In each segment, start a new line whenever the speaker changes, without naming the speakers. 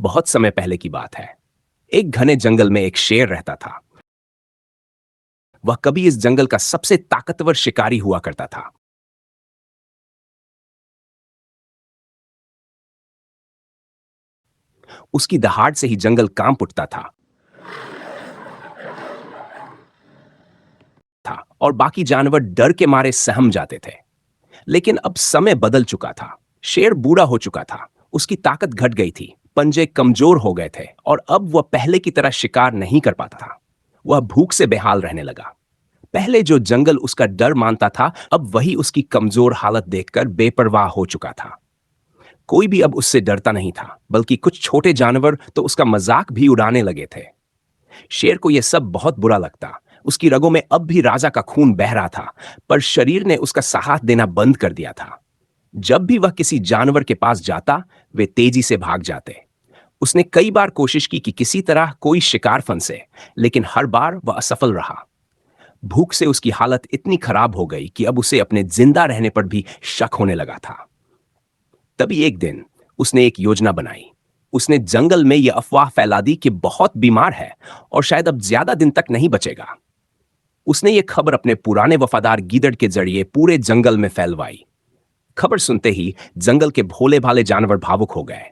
बहुत समय पहले की बात है। एक घने जंगल में एक शेर रहता था। वह कभी इस जंगल का सबसे ताकतवर शिकारी हुआ करता था। उसकी दहाड़ से ही जंगल कांप उठता था और बाकी जानवर डर के मारे सहम जाते थे। लेकिन अब समय बदल चुका था। शेर बूढ़ा हो चुका था। उसकी ताकत घट गई थी, पंजे कमजोर हो गए थे और अब वह पहले की तरह शिकार नहीं कर पाता था। वह भूख से बेहाल रहने लगा। पहले जो जंगल उसका डर मानता था, अब वही उसकी कमजोर हालत देखकर बेपरवाह हो चुका था। कोई भी अब उससे डरता नहीं था, बल्कि कुछ छोटे जानवर तो उसका मजाक भी उड़ाने लगे थे। शेर को यह सब बहुत बुरा लगता। उसकी रगों में अब भी राजा का खून बह रहा था, पर शरीर ने उसका साथ देना बंद कर दिया था। जब भी वह किसी जानवर के पास जाता, वे तेजी से भाग जाते। उसने कई बार कोशिश की कि किसी तरह कोई शिकार फंसे, लेकिन हर बार वह असफल रहा। भूख से उसकी हालत इतनी खराब हो गई कि अब उसे अपने जिंदा रहने पर भी शक होने लगा था। तभी एक दिन उसने एक योजना बनाई। उसने जंगल में यह अफवाह फैला दी कि बहुत बीमार है और शायद अब ज्यादा दिन तक नहीं बचेगा। उसने ये खबर अपने पुराने वफादार गीदड़ के जरिए पूरे जंगल में फैलवाई। खबर सुनते ही जंगल के भोले भाले जानवर भावुक हो गए।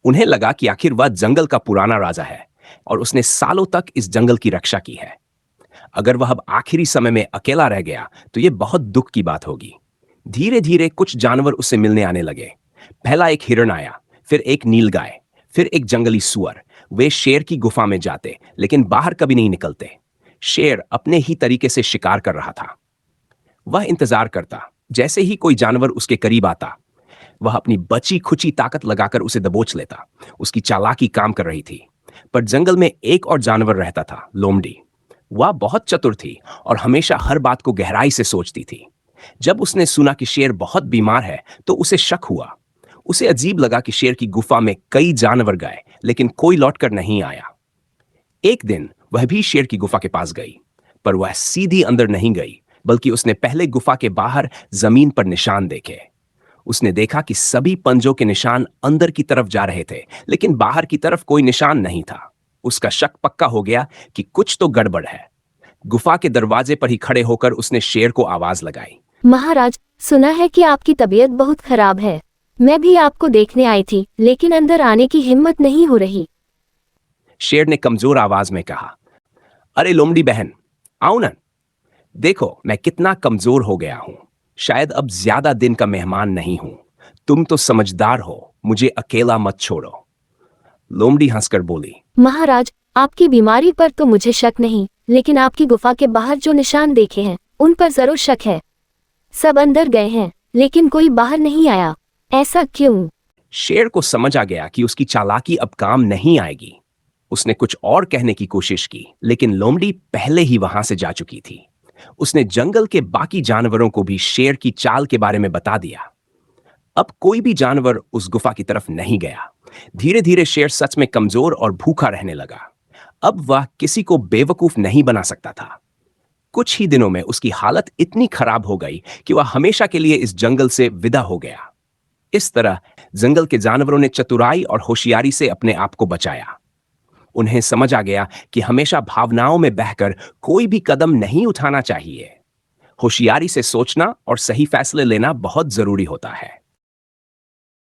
उन्हें लगा कि आखिर वह जंगल का पुराना राजा है और उसने सालों तक इस जंगल की रक्षा की है। अगर वह अब आखिरी समय में अकेला रह गया तो यह बहुत दुख की बात होगी। धीरे धीरे कुछ जानवर उससे मिलने आने लगे। पहला एक हिरण आया, फिर एक नीलगाय, फिर एक जंगली सुअर। वे शेर की गुफा में जाते, लेकिन बाहर कभी नहीं निकलते। शेर अपने ही तरीके से शिकार कर रहा था। वह इंतजार करता। जैसे ही कोई जानवर उसके करीब आता, वह अपनी बची खुची ताकत लगाकर उसे दबोच लेता। उसकी चालाकी काम कर रही थी। पर जंगल में एक और जानवर रहता था, लोमड़ी। वह बहुत चतुर थी और हमेशा हर बात को गहराई से सोचती थी। जब उसने सुना कि शेर बहुत बीमार है, तो उसे शक हुआ। उसे अजीब लगा कि शेर की गुफा में कई जानवर गए, लेकिन कोई लौटकर नहीं आया। एक दिन वह भी शेर की गुफा के पास गई, पर वह सीधी अंदर नहीं गई, बल्कि उसने पहले गुफा के बाहर जमीन पर निशान देखे। उसने देखा कि सभी पंजों के निशान अंदर की तरफ जा रहे थे, लेकिन बाहर की तरफ कोई निशान नहीं था। उसका शक पक्का हो गया कि कुछ तो गड़बड़ है। गुफा के दरवाजे पर ही खड़े होकर उसने शेर को आवाज लगाई।
महाराज, सुना है कि आपकी तबीयत बहुत खराब है। मैं भी आपको देखने आई थी, लेकिन अंदर आने की हिम्मत नहीं हो रही।
शेर ने कमजोर आवाज में कहा, अरे लोमड़ी बहन, आओ ना। देखो मैं कितना कमजोर हो गया हूं। शायद अब ज्यादा दिन का मेहमान नहीं हूं। तुम तो समझदार हो, मुझे अकेला मत छोड़ो। लोमड़ी हंसकर बोली,
महाराज, आपकी बीमारी पर तो मुझे शक नहीं, लेकिन आपकी गुफा के बाहर जो निशान देखे हैं, उन पर जरूर शक है। सब अंदर गए हैं, लेकिन कोई बाहर नहीं आया। ऐसा क्यों?
शेर को समझ आ गया कि उसकी चालाकी अब काम नहीं आएगी। उसने कुछ और कहने की कोशिश की, लेकिन लोमड़ी पहले ही वहां से जा चुकी थी। उसने जंगल के बाकी जानवरों को भी शेर की चाल के बारे में बता दिया। अब कोई भी जानवर उस गुफा की तरफ नहीं गया। धीरे धीरे शेर सच में कमजोर और भूखा रहने लगा। अब वह किसी को बेवकूफ नहीं बना सकता था। कुछ ही दिनों में उसकी हालत इतनी खराब हो गई कि वह हमेशा के लिए इस जंगल से विदा हो गया। इस तरह जंगल के जानवरों ने चतुराई और होशियारी से अपने आप को बचाया। उन्हें समझ आ गया कि हमेशा भावनाओं में बहकर कोई भी कदम नहीं उठाना चाहिए। होशियारी से सोचना और सही फैसले लेना बहुत जरूरी होता है।